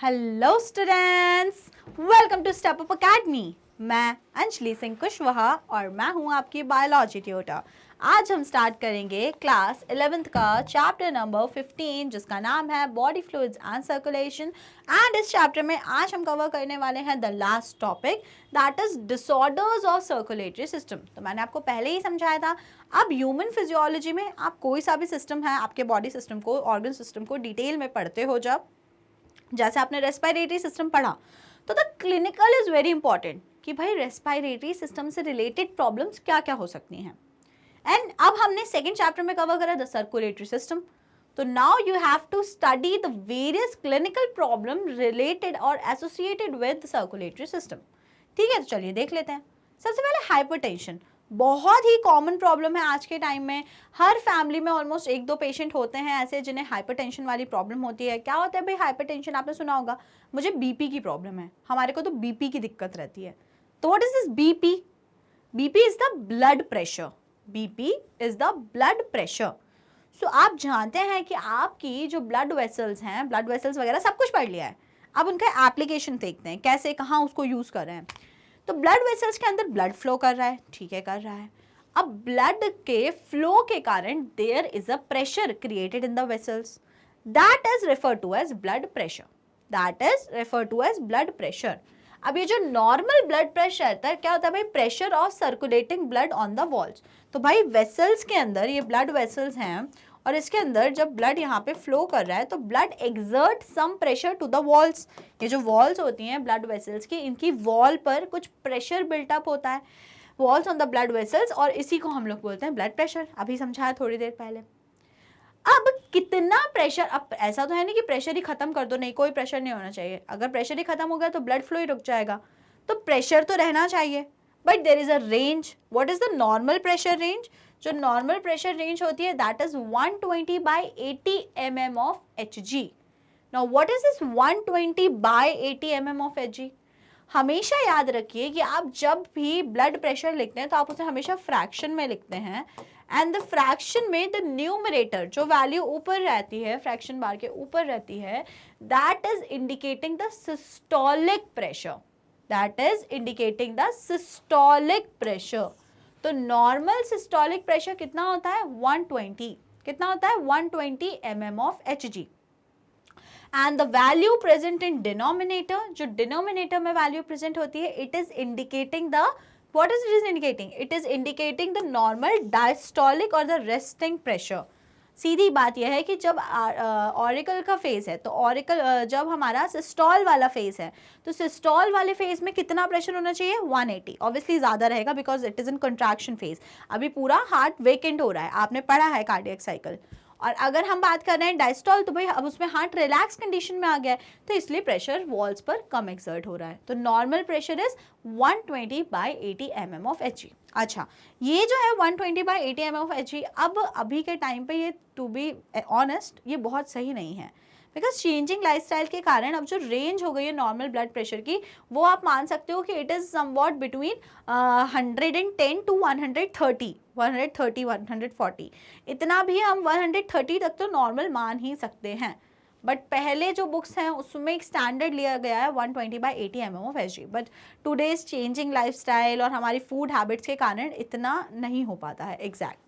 Hello students, welcome to step up academy. मैं अंजलि सिंह कुशवाहा और मैं हूं आपकी बायोलॉजी ट्यूटर। आज हम स्टार्ट करेंगे क्लास 11th का चैप्टर नंबर 15 जिसका नाम है body fluids and circulation. And इस चैप्टर में आज हम कवर करने वाले हैं the last topic that is disorders of circulatory system. तो मैंने आपको पहले ही समझाया था। अब ह्यूमन फिजियोलॉजी में आप कोई सा भी सिस्टम है, आपके बॉडी सिस्टम को, ऑर्गन सिस्टम को डिटेल में पढ़ते हो जब, जैसे आपने रेस्पिरेटरी सिस्टम पढ़ा, तो the clinical is very important कि भाई रेस्पिरेटरी सिस्टम से रिलेटेड प्रॉब्लम्स क्या क्या हो सकती हैं। एंड अब हमने सेकेंड चैप्टर में कवर करा द सर्कुलेटरी सिस्टम। तो now you have to study the various clinical problem related और associated with the circulatory system. ठीक है, तो चलिए देख लेते हैं। सबसे पहले हाइपरटेंशन, बहुत ही कॉमन प्रॉब्लम है आज के टाइम में। हर फैमिली में ऑलमोस्ट एक दो पेशेंट होते हैं ऐसे जिन्हें हाइपरटेंशन वाली प्रॉब्लम होती है। क्या होता है भाई हाइपरटेंशन? आपने सुना होगा, मुझे बीपी की प्रॉब्लम है, हमारे को तो बीपी की दिक्कत रहती है। तो what is this BP? BP is the blood pressure. BP is the blood pressure. So आप जानते हैं कि आपकी जो ब्लड वेसल्स हैं, ब्लड वेसल्स वगैरह सब कुछ पढ़ लिया है। अब उनका एप्लीकेशन देखते हैं, कैसे कहाँ उसको यूज कर रहे हैं। तो ब्लड वेसल्स के अंदर ब्लड फ्लो कर रहा है, ठीक है, कर रहा है। अब ब्लड के फ्लो के कारण there is a pressure created in the vessels, that is refer to as blood pressure. That is refer to as blood pressure. अब ये जो नॉर्मल ब्लड प्रेशर था, क्या होता है भाई? Pressure of circulating blood on the walls. तो भाई वेसल्स के अंदर, ये ब्लड वेसल्स हैं और इसके अंदर जब ब्लड यहाँ पे फ्लो कर रहा है तो blood exert some pressure to the walls. ये जो वॉल्स होती हैं ब्लड वेसल्स की, इनकी वॉल पर कुछ प्रेशर बिल्टअप होता है, walls on the blood vessels, और इसी को हम लोग बोलते हैं ब्लड प्रेशर। अभी समझाया थोड़ी देर पहले। अब कितना प्रेशर? अब ऐसा तो है नहीं कि प्रेशर ही खत्म कर दो, नहीं, कोई प्रेशर नहीं होना चाहिए। अगर प्रेशर ही खत्म हो गया तो ब्लड फ्लो ही रुक जाएगा। तो प्रेशर तो रहना चाहिए, but there is a range. What is the normal pressure range? जो नॉर्मल प्रेशर रेंज होती है that is 120 by 80 mm of Hg। Now what is this 120 by 80 mm of Hg? हमेशा याद रखिए कि आप जब भी ब्लड प्रेशर लिखते हैं तो आप उसे हमेशा फ्रैक्शन में लिखते हैं। एंड द फ्रैक्शन में द न्यूमरेटर, जो वैल्यू ऊपर रहती है, फ्रैक्शन बार के ऊपर रहती है, that is indicating the systolic pressure. That is indicating the systolic pressure. तो नॉर्मल सिस्टोलिक प्रेशर कितना होता है? 120। कितना होता है? 120 mm of Hg। And the value present in denominator, जो डिनोमिनेटर में वैल्यू प्रेजेंट होती है, it is indicating the, what is it is indicating? It is indicating the normal diastolic और द रेस्टिंग प्रेशर। सीधी बात यह है कि जब ऑरिकल का फेज है, तो ऑरिकल जब हमारा सिस्टोल वाला फेज है, तो सिस्टोल वाले फेज में कितना प्रेशर होना चाहिए? 180। ऑब्वियसली ज़्यादा रहेगा because it is in contraction phase. अभी पूरा हार्ट वेकेंट हो रहा है, आपने पढ़ा है कार्डियक साइकिल। और अगर हम बात कर रहे हैं डायस्टोल, तो भाई अब उसमें हार्ट रिलैक्स कंडीशन में आ गया है, तो इसलिए प्रेशर वॉल्स पर कम एक्सर्ट हो रहा है। तो normal pressure is 120 by 80 mm of Hg। अच्छा, ये जो है 120 बाई 80 mm ऑफ Hg, अब अभी के टाइम पे ये, टू बी ऑनेस्ट, ये बहुत सही नहीं है बिकॉज चेंजिंग लाइफस्टाइल के कारण अब जो रेंज हो गई है नॉर्मल ब्लड प्रेशर की, वो आप मान सकते हो कि it is somewhat between 110 to 130, 140। इतना भी हम 130 तक तो नॉर्मल मान ही सकते हैं। बट पहले जो बुक्स हैं उसमें एक स्टैंडर्ड लिया गया है 120 by 80 mm of Hg। But today's changing lifestyle और हमारी फूड हैबिट्स के कारण इतना नहीं हो पाता है exact.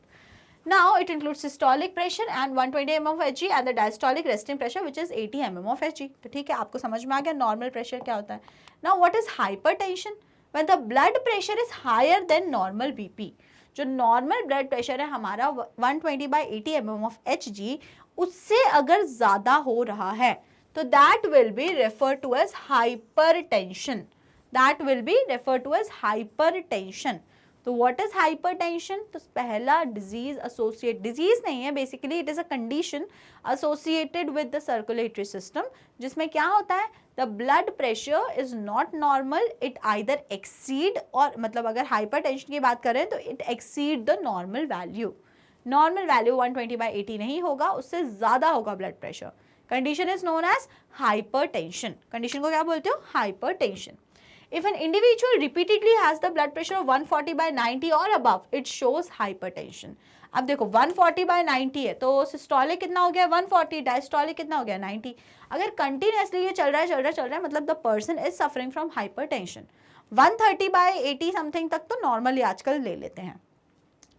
Now it includes systolic pressure and 120 mm of Hg and the diastolic resting pressure which is 80 mm of Hg। तो ठीक है, आपको समझ में आ गया नॉर्मल प्रेशर क्या होता है। Now what is hypertension? When the blood pressure is higher than normal BP। जो नॉर्मल ब्लड प्रेशर है हमारा 120 बाई 80 mm of Hg, उससे अगर ज़्यादा हो रहा है तो that will be referred to as hypertension। That will be referred to as hypertension। तो व्हाट इज हाइपरटेंशन? तो पहला डिजीज एसोसिएट, डिजीज नहीं है basically, it is a condition associated with the circulatory system, जिसमें क्या होता है? The blood pressure is not normal, it either exceed, और मतलब अगर हाइपरटेंशन की बात करें तो it exceed the normal value. Normal value 120 by 80 नहीं होगा, उससे ज्यादा होगा blood pressure. Condition is known as hypertension. Condition को क्या बोलते हो? Hypertension. If an individual repeatedly has the blood pressure of 140 by 90 or above, it shows hypertension। अब देखो 140/90 है तो सिस्टोलिक कितना हो गया 140, डायस्टोलिक कितना हो गया 90। अगर कंटिन्यूसली ये चल रहा है मतलब the person is suffering from hypertension. 130/80 something तक तो नॉर्मली आजकल ले लेते हैं।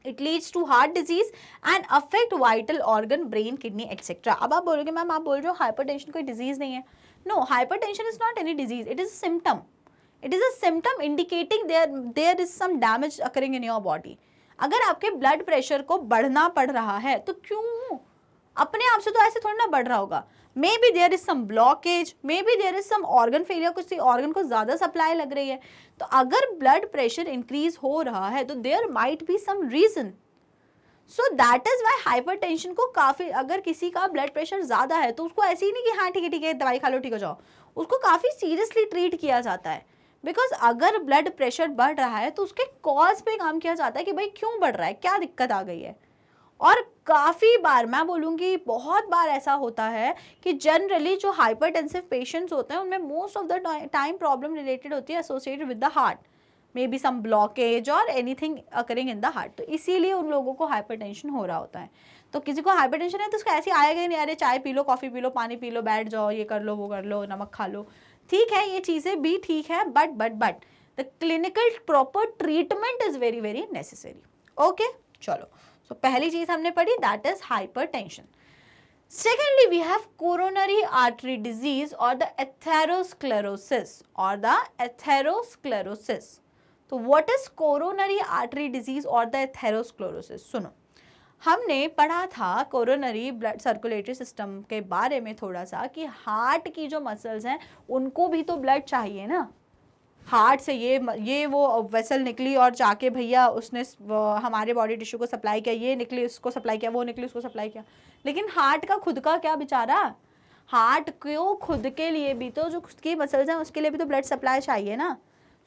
It leads to heart disease and affect vital organ, brain, kidney etcetera. अब आप बोलोगे मैम आप बोल रहे हो हाइपरटेंशन कोई डिजीज नहीं है। No, hypertension is not any disease, it is a symptom. It is a symptom indicating there is some damage occurring in your body. अगर आपके ब्लड प्रेशर को बढ़ना पड़ रहा है तो क्यों, अपने आप से तो ऐसे थोड़ा ना बढ़ रहा होगा। May be there is some blockage, may be there is some organ failure, कुछ ऑर्गन को ज्यादा सप्लाई लग रही है। तो अगर ब्लड प्रेशर इंक्रीज हो रहा है तो there might be some reason. So that is why hypertension को काफी, अगर किसी का ब्लड प्रेशर ज्यादा है तो उसको ऐसे ही नहीं कि हाँ ठीक है दवाई खा लो ठीक हो जाओ, उसको काफी सीरियसली ट्रीट किया जाता है। बिकॉज अगर ब्लड प्रेशर बढ़ रहा है तो उसके कॉज पे काम किया जाता है कि भाई क्यों बढ़ रहा है, क्या दिक्कत आ गई है। और काफ़ी बार, मैं बोलूँगी बहुत बार ऐसा होता है कि जनरली जो हाइपरटेंसिव पेशेंट्स होते हैं उनमें most of the time problem related होती है associated with the heart, may be some blockage और anything occurring in the heart. तो इसीलिए उन लोगों को हाइपरटेंशन हो रहा होता है। तो किसी को हाइपरटेंशन है तो उसको ऐसे आएगा ही नहीं, अरे चाय P low, coffee P low, पानी पी लो, बैठ जाओ, ये कर लो, वो कर लो, नमक खा लो। ठीक है, ये चीज़ें भी ठीक है, but the clinical proper treatment is very very necessary. Okay, चलो। So, पहली चीज हमने पढ़ी that is hypertension. Secondly we have coronary artery disease और द एथेरोस्क्लेरोसिस। तो what is coronary artery disease और द एथेरोस्क्लेरोसिस? सुनो, हमने पढ़ा था कोरोनरी ब्लड सर्कुलेटरी सिस्टम के बारे में थोड़ा सा कि हार्ट की जो मसल्स हैं उनको भी तो ब्लड चाहिए ना। हार्ट से ये वो वेसल निकली और जाके भैया उसने हमारे बॉडी टिश्यू को सप्लाई किया, ये निकली उसको सप्लाई किया, वो निकली उसको सप्लाई किया। लेकिन हार्ट का खुद का क्या बेचारा, हार्ट को खुद के लिए भी तो, जो खुद की मसल्स हैं उसके लिए भी तो ब्लड सप्लाई चाहिए ना।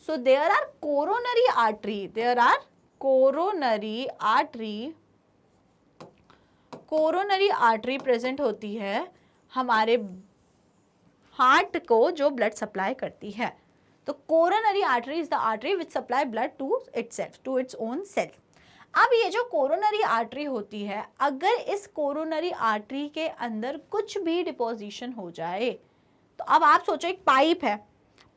So there are coronary artery, coronary artery present होती है हमारे हार्ट को जो ब्लड सप्लाई करती है। तो coronary artery is the artery which supply blood to itself, to its own cell. अब ये जो कोरोनरी आर्टरी होती है, अगर इस कोरोनरी आर्टरी के अंदर कुछ भी डिपोजिशन हो जाए, तो अब आप सोचो एक पाइप है,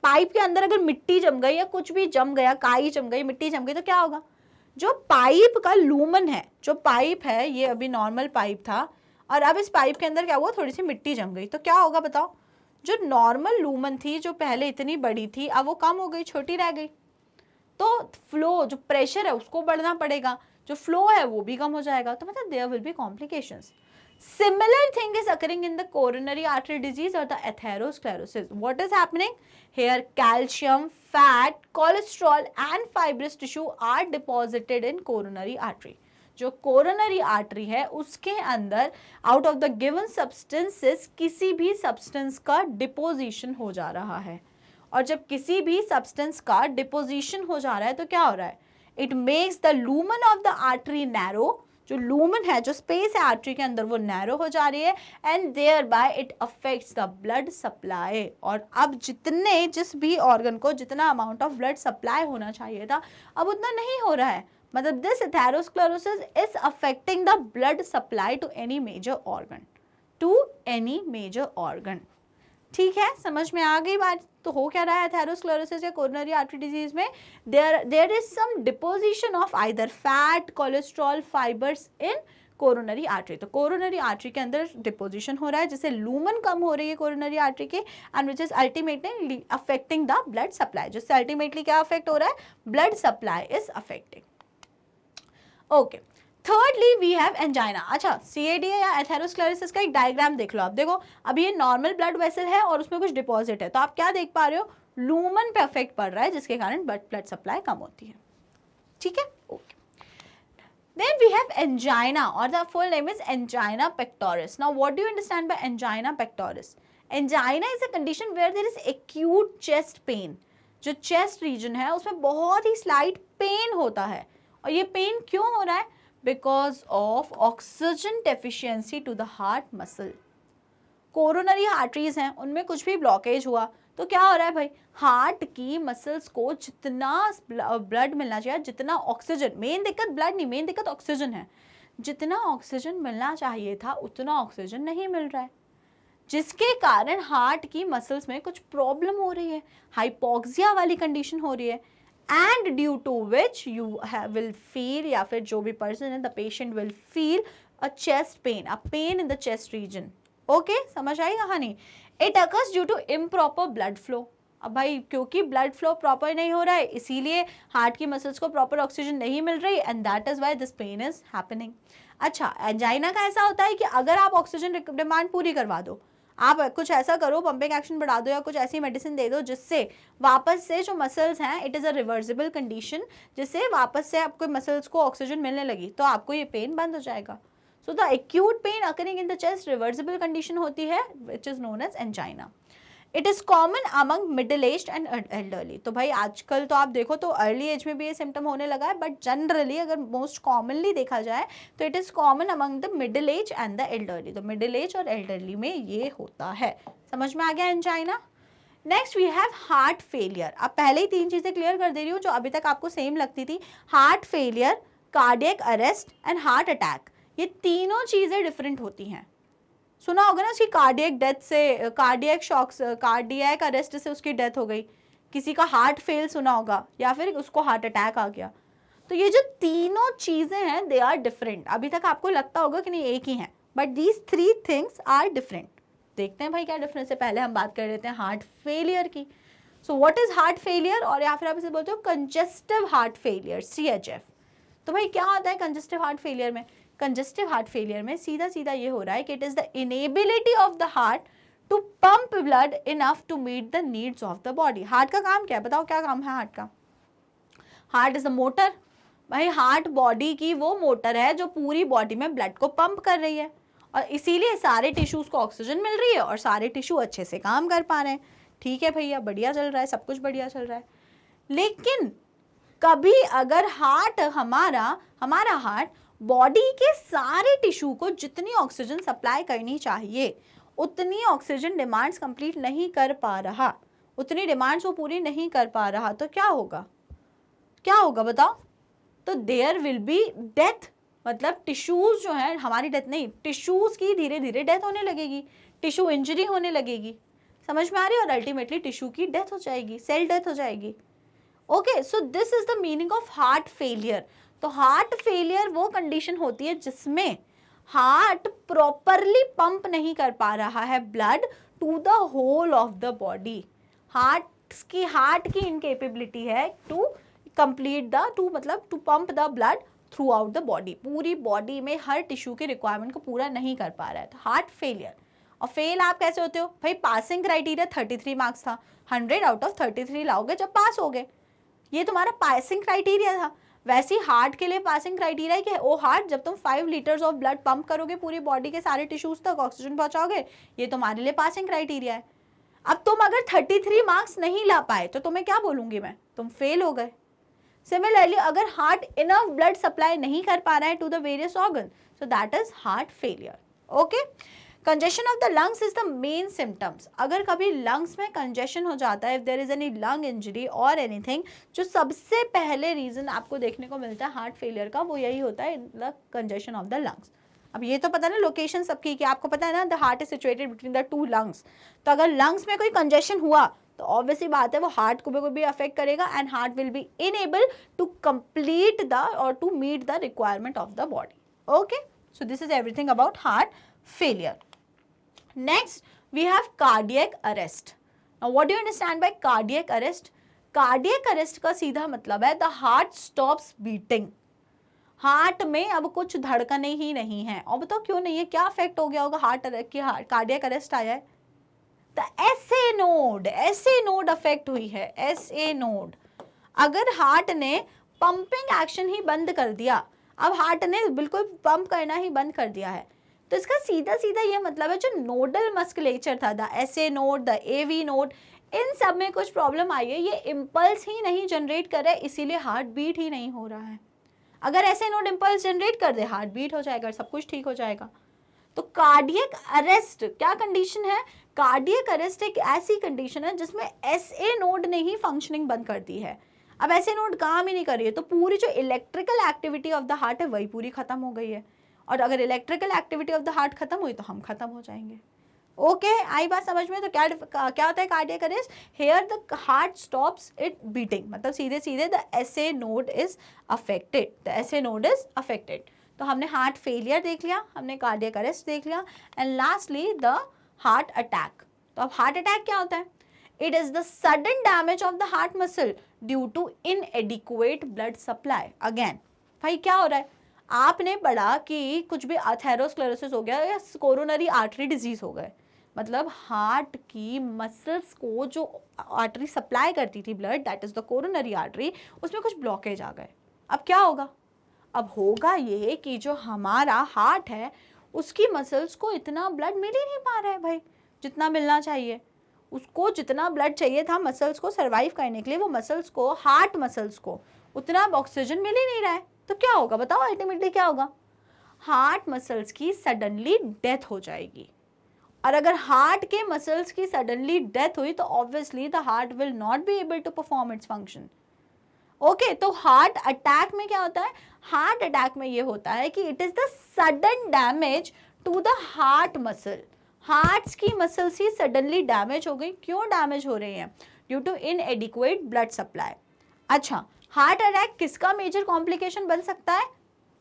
पाइप के अंदर अगर मिट्टी जम गई या कुछ भी जम गया, काई जम गई, मिट्टी जम गई, तो क्या होगा? जो पाइप का लूमन है, जो पाइप है, ये अभी नॉर्मल पाइप था और अब इस पाइप के अंदर क्या हुआ, थोड़ी सी मिट्टी जम गई, तो क्या होगा बताओ? जो नॉर्मल लूमन थी, जो पहले इतनी बड़ी थी, अब वो कम हो गई, छोटी रह गई। तो फ्लो, जो प्रेशर है उसको बढ़ना पड़ेगा, जो फ्लो है वो भी कम हो जाएगा, तो मतलब there will be complications. Similar thing is occurring in the coronary artery disease or the atherosclerosis. What is happening? Here calcium, fat, cholesterol and fibrous tissue are deposited in coronary artery. जो coronary artery है उसके अंदर out of the given substances किसी भी substance का deposition हो जा रहा है। और जब किसी भी सब्सटेंस का डिपोजिशन हो जा रहा है तो क्या हो रहा है? It makes the lumen of the artery narrow, जो लूमन है, जो स्पेस है आर्टरी के अंदर, वो नैरो हो जा रही है and thereby it affects the blood supply. और अब जिस भी ऑर्गन को जितना अमाउंट ऑफ ब्लड सप्लाई होना चाहिए था, अब उतना नहीं हो रहा है। मतलब this atherosclerosis is affecting the blood supply to any major organ. ठीक है, समझ में आ गई बात? तो हो क्या रहा है एथेरोस्क्लेरोसिस या कोरोनरी आर्टरी डिजीज में? There is some deposition of either fat, cholesterol, fibres in coronary artery. तो कोरोनरी आर्टरी के अंदर डिपोजिशन हो रहा है जिससे लूमन कम हो रही है कोरोनरी आर्टरी के, and which is ultimately affecting the blood supply, जिससे अल्टीमेटली क्या अफेक्ट हो रहा है? Blood supply is affecting. Okay, thirdly we have angina. अच्छा, CADA या एथेरोस्क्लेरोसिस का एक डायग्राम देख लो आप। देखो, अब ये नॉर्मल ब्लड वेसल है और उसमें कुछ डिपॉजिट है, तो आप क्या देख पा रहे हो? लूमन पे अफेक्ट पड़ रहा है जिसके कारण ब्लड सप्लाई कम होती है। ठीक है, okay. Then we have angina, or the full name is angina pectoris. Now, what do you understand by angina pectoris? Angina is a condition where there is acute chest pain. जो chest region है उसमें बहुत ही slight pain होता है, और ये pen क्यों हो रहा है? Because of oxygen deficiency to the heart muscle. Coronary arteries हैं, उनमें कुछ भी ब्लॉकेज हुआ तो क्या हो रहा है भाई? हार्ट की मसल्स को जितना ब्लड मिलना चाहिए, जितना ऑक्सीजन, मेन दिक्कत ब्लड नहीं, मेन दिक्कत ऑक्सीजन है, जितना ऑक्सीजन मिलना चाहिए था उतना ऑक्सीजन नहीं मिल रहा है, जिसके कारण हार्ट की मसल्स में कुछ प्रॉब्लम हो रही है, हाइपोक्सिया वाली कंडीशन हो रही है, and due to which you will feel, या फिर जो भी पर्सन है the patient will feel a chest pain, a pain in the chest region. Okay, समझ आई कहानी? It occurs due to improper blood flow. अब भाई क्योंकि ब्लड फ्लो प्रॉपर नहीं हो रहा है इसीलिए हार्ट की मसल्स को प्रॉपर ऑक्सीजन नहीं मिल रही, and that is why this pain is happening. अच्छा, एंजाइना का ऐसा होता है कि अगर आप ऑक्सीजन डिमांड पूरी करवा दो, आप कुछ ऐसा करो, पंपिंग एक्शन बढ़ा दो या कुछ ऐसी मेडिसिन दे दो जिससे वापस से जो मसल्स हैं, it is a reversible condition, जिससे वापस से आपको मसल्स को ऑक्सीजन मिलने लगी, तो आपको ये पेन बंद हो जाएगा। So the acute pain occurring in the chest reversible condition होती है, which is known as angina. It is common among middle age and elderly. तो भाई आजकल तो आप देखो तो अर्ली एज में भी ये सिम्टम होने लगा है, बट जनरली अगर मोस्ट कॉमनली देखा जाए तो it is common among the middle age and the elderly. तो मिडिल एज और एल्डरली में ये होता है। समझ में आ गया angina? Next we have heart failure. अब पहले ही 3 चीज़ें क्लियर कर दे रही हूँ जो अभी तक आपको सेम लगती थी। Heart failure, cardiac arrest and heart attack, ये तीनों चीज़ें डिफरेंट होती हैं। सुना होगा ना उसकी कार्डियक डेथ से, कार्डियक शॉक्स, कार्डियक अरेस्ट से उसकी डेथ हो गई, किसी का हार्ट फेल सुना होगा, या फिर उसको हार्ट अटैक आ गया। तो ये जो तीनों चीज़ें हैं दे आर डिफरेंट। अभी तक आपको लगता होगा कि नहीं एक ही हैं, but these 3 things are different. देखते हैं भाई क्या डिफरेंस है। पहले हम बात कर लेते हैं हार्ट फेलियर की। So what is heart failure, और या फिर आप इसे बोलते हो कंजेस्टिव हार्ट फेलियर, CHF। तो भाई क्या होता है कंजेस्टिव हार्ट फेलियर में? कंजेस्टिव हार्ट फेलियर में सीधा सीधा ये हो रहा है कि it is the inability of the heart to pump blood enough to meet the needs of the body. Heart का काम क्या है बताओ, क्या काम है हार्ट का? Heart is the motor. भाई हार्ट बॉडी की वो मोटर है जो पूरी बॉडी में ब्लड को पंप कर रही है, और इसीलिए सारे टिश्यूज को ऑक्सीजन मिल रही है और सारे टिश्यू अच्छे से काम कर पा रहे हैं। ठीक है भैया, बढ़िया चल रहा है, सब कुछ बढ़िया चल रहा है। लेकिन कभी अगर हमारा हार्ट बॉडी के सारे टिश्यू को जितनी ऑक्सीजन सप्लाई करनी चाहिए उतनी ऑक्सीजन डिमांड्स कंप्लीट नहीं कर पा रहा, उतनी डिमांड्स वो पूरी नहीं कर पा रहा, तो क्या होगा? क्या होगा बताओ? तो देयर विल बी डेथ। मतलब टिश्यूज जो है, हमारी डेथ नहीं, टिश्यूज की धीरे धीरे डेथ होने लगेगी, टिश्यू इंजरी होने लगेगी। समझ में आ रही है? और अल्टीमेटली टिश्यू की डेथ हो जाएगी, सेल डेथ हो जाएगी। Okay, so this is the meaning of heart failure. तो हार्ट फेलियर वो कंडीशन होती है जिसमें हार्ट प्रॉपरली पंप नहीं कर पा रहा है blood to the whole of the body. Heart की इनकेपेबिलिटी है to complete the to pump the blood throughout the body. पूरी बॉडी में हर टिश्यू की रिक्वायरमेंट को पूरा नहीं कर पा रहा है, तो हार्ट फेलियर। और फेल आप कैसे होते हो भाई? पासिंग क्राइटेरिया 33 मार्क्स था, 100 आउट ऑफ 33 लाओगे जब पास हो गए, ये तुम्हारा पासिंग क्राइटेरिया था। वैसे ही हार्ट के लिए पासिंग क्राइटेरिया है कि ओ हार्ट, जब तुम 5 लीटर्स ऑफ ब्लड पंप करोगे पूरी बॉडी के सारे टिश्यूज तक, ऑक्सीजन पहुंचाओगे, ये तुम्हारे लिए पासिंग क्राइटेरिया है। अब तुम अगर 33 मार्क्स नहीं ला पाए तो तुम्हें क्या बोलूंगी मैं? तुम फेल हो गए। सिमिलरली अगर हार्ट इनफ ब्लड सप्लाई नहीं कर पा रहा है to the various organ, so that is heart failure. Okay, congestion of the lungs is the main symptoms. अगर कभी लंग्स में कंजेशन हो जाता है, if there is any lung injury और एनीथिंग, जो सबसे पहले रीजन आपको देखने को मिलता है हार्ट फेलियर का, वो यही होता है the congestion of the lungs. अब ये तो पता ना लोकेशन सबकी, कि आपको पता है ना the heart is situated between the 2 lungs. तो अगर लंग्स में कोई कंजेशन हुआ तो ऑब्वियसली बात है वो हार्ट को भी अफेक्ट करेगा, and heart will be unable to complete the और to meet the requirement of the body. Okay, so this is everything about heart failure. Next, we have cardiac arrest. Now, what do you understand by cardiac arrest? Cardiac arrest का सीधा मतलब है the heart stops beating. Heart में अब कुछ धड़कने ही नहीं है। और बताओ क्यों नहीं है? क्या इफेक्ट हो गया होगा हार्ट की? कार्डियक अरेस्ट आया है, द SA नोड अफेक्ट हुई है। SA नोड, अगर हार्ट ने पंपिंग एक्शन ही बंद कर दिया, अब हार्ट ने बिल्कुल पंप करना ही बंद कर दिया है, तो इसका सीधा सीधा ये मतलब है जो नोडल मस्कुलेचर था, the SA node, the AV node, इन सब में कुछ प्रॉब्लम आई है। ये इम्पल्स ही नहीं जनरेट कर रहे, इसीलिए हार्ट बीट ही नहीं हो रहा है। अगर SA नोड इम्पल्स जनरेट कर दे, हार्ट बीट हो जाएगा, सब कुछ ठीक हो जाएगा। तो कार्डियक अरेस्ट क्या कंडीशन है? कार्डियक अरेस्ट एक ऐसी कंडीशन है जिसमें SA नोड ने ही फंक्शनिंग बंद कर दी है। अब SA नोड काम ही नहीं कर रही है, तो पूरी जो electrical activity of the heart है वही पूरी खत्म हो गई है। और अगर electrical activity of the heart खत्म हुई तो हम खत्म हो जाएंगे। ओके आई बात समझ में? तो क्या होता है cardiac arrest? Here the heart stops it beating, मतलब सीधे सीधे the SA node is affected, the SA node is affected. तो हमने हार्ट फेलियर देख लिया, हमने कार्डियक अरेस्ट देख लिया, and lastly the heart attack. तो अब हार्ट अटैक क्या होता है? It is the sudden damage of the heart muscle due to inadequate blood supply. Again भाई क्या हो रहा है? आपने पढ़ा कि कुछ भी अथेरोस्क्लेरोसिस हो गया या कोरोनरी आर्टरी डिजीज हो गए, मतलब हार्ट की मसल्स को जो आर्टरी सप्लाई करती थी blood, that is the coronary artery, उसमें कुछ ब्लॉकेज आ गए। अब क्या होगा? अब होगा ये कि जो हमारा हार्ट है उसकी मसल्स को इतना ब्लड मिल ही नहीं पा रहा है भाई, जितना मिलना चाहिए। उसको जितना ब्लड चाहिए था मसल्स को सर्वाइव करने के लिए, वो मसल्स को, हार्ट मसल्स को उतना ऑक्सीजन मिल ही नहीं रहा है। तो क्या होगा बताओ? अल्टीमेटली क्या होगा? हार्ट मसल्स की सडनली डेथ हो जाएगी। और अगर हार्ट के मसल्स की सडनली डेथ हुई तो obviously the heart will not be able to perform its function. Okay, तो हार्ट अटैक में क्या होता है? हार्ट अटैक में ये होता है कि it is the sudden damage to the heart muscle. Hearts की मसल्स ही सडनली डैमेज हो गई। क्यों डैमेज हो रही हैं? Due to inadequate blood supply. अच्छा, हार्ट अटैक किसका मेजर कॉम्प्लिकेशन बन सकता है?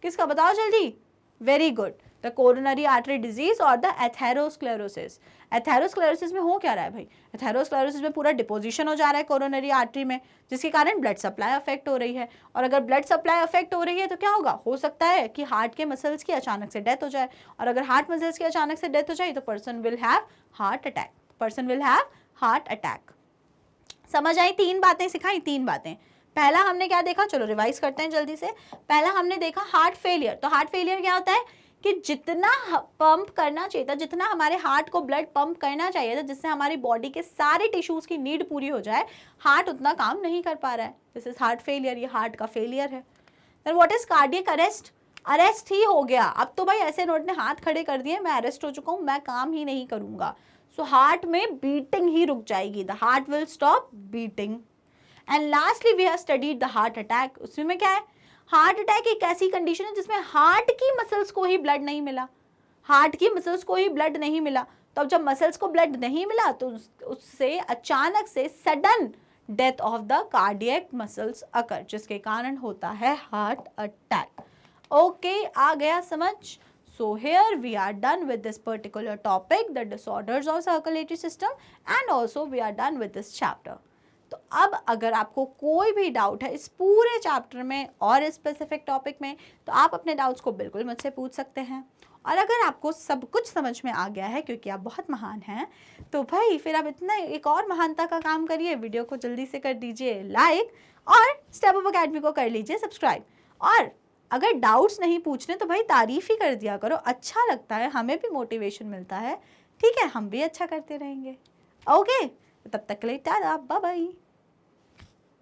किसका बताओ जल्दी? Very good, the coronary artery disease और द एथेरोस्क्लेरोसिस। एथेरोस्क्लेरोसिस में हो क्या रहा है भाई? एथेरोस्क्लेरोसिस में पूरा डिपोजिशन हो जा रहा है कोरोनरी आर्टरी में, जिसके कारण ब्लड सप्लाई अफेक्ट हो रही है। और अगर ब्लड सप्लाई अफेक्ट हो रही है तो क्या होगा? हो सकता है कि हार्ट के मसल्स की अचानक से डेथ हो जाए, और अगर हार्ट मसल्स की अचानक से डेथ हो जाए तो person will have heart attack. Person will have heart attack. समझ आई? 3 बातें सिखाई, 3 बातें। पहला हमने क्या देखा? चलो रिवाइज करते हैं जल्दी से। पहला हमने देखा हार्ट फेलियर। तो हार्ट फेलियर क्या होता है कि जितना पंप करना चाहिए था, जितना हमारे हार्ट को ब्लड पंप करना चाहिए था, जिससे हमारी बॉडी के सारे टिश्यूज की नीड पूरी हो जाए, हार्ट उतना काम नहीं कर पा रहा है। दिस इज हार्ट फेलियर, ये हार्ट का फेलियर है। Then what is cardiac arrest? Arrest ही हो गया, अब तो भाई ऐसे नोट ने हाथ खड़े कर दिए, मैं अरेस्ट हो चुका हूँ, मैं काम ही नहीं करूंगा। सो हार्ट में बीटिंग ही रुक जाएगी, the heart will stop beating. And lastly we have studied the heart attack. उसमें क्या है? हार्ट अटैक एक ऐसी कंडीशन है जिसमें हार्ट की मसल्स को ही ब्लड नहीं मिला, हार्ट की मसल्स को ही ब्लड नहीं मिला। तो अब जब मसल्स को ब्लड नहीं मिला तो उससे अचानक से sudden death of the cardiac muscles occur, जिसके कारण होता है हार्ट अटैक। ओके, आ गया समझ? So here we are done with this particular topic, the disorders of circulatory system, and also we are done with this chapter. तो अब अगर आपको कोई भी डाउट है इस पूरे चैप्टर में और स्पेसिफिक टॉपिक में, तो आप अपने डाउट्स को बिल्कुल मुझसे पूछ सकते हैं। और अगर आपको सब कुछ समझ में आ गया है, क्योंकि आप बहुत महान हैं, तो भाई फिर आप इतना एक और महानता का काम करिए, वीडियो को जल्दी से कर दीजिए लाइक और स्टेप अप अकेडमी को कर लीजिए सब्सक्राइब। और अगर डाउट्स नहीं पूछने तो भाई तारीफ ही कर दिया करो, अच्छा लगता है, हमें भी मोटिवेशन मिलता है। ठीक है, हम भी अच्छा करते रहेंगे। ओके, तब तक के लिए टाटा, बाय बाय।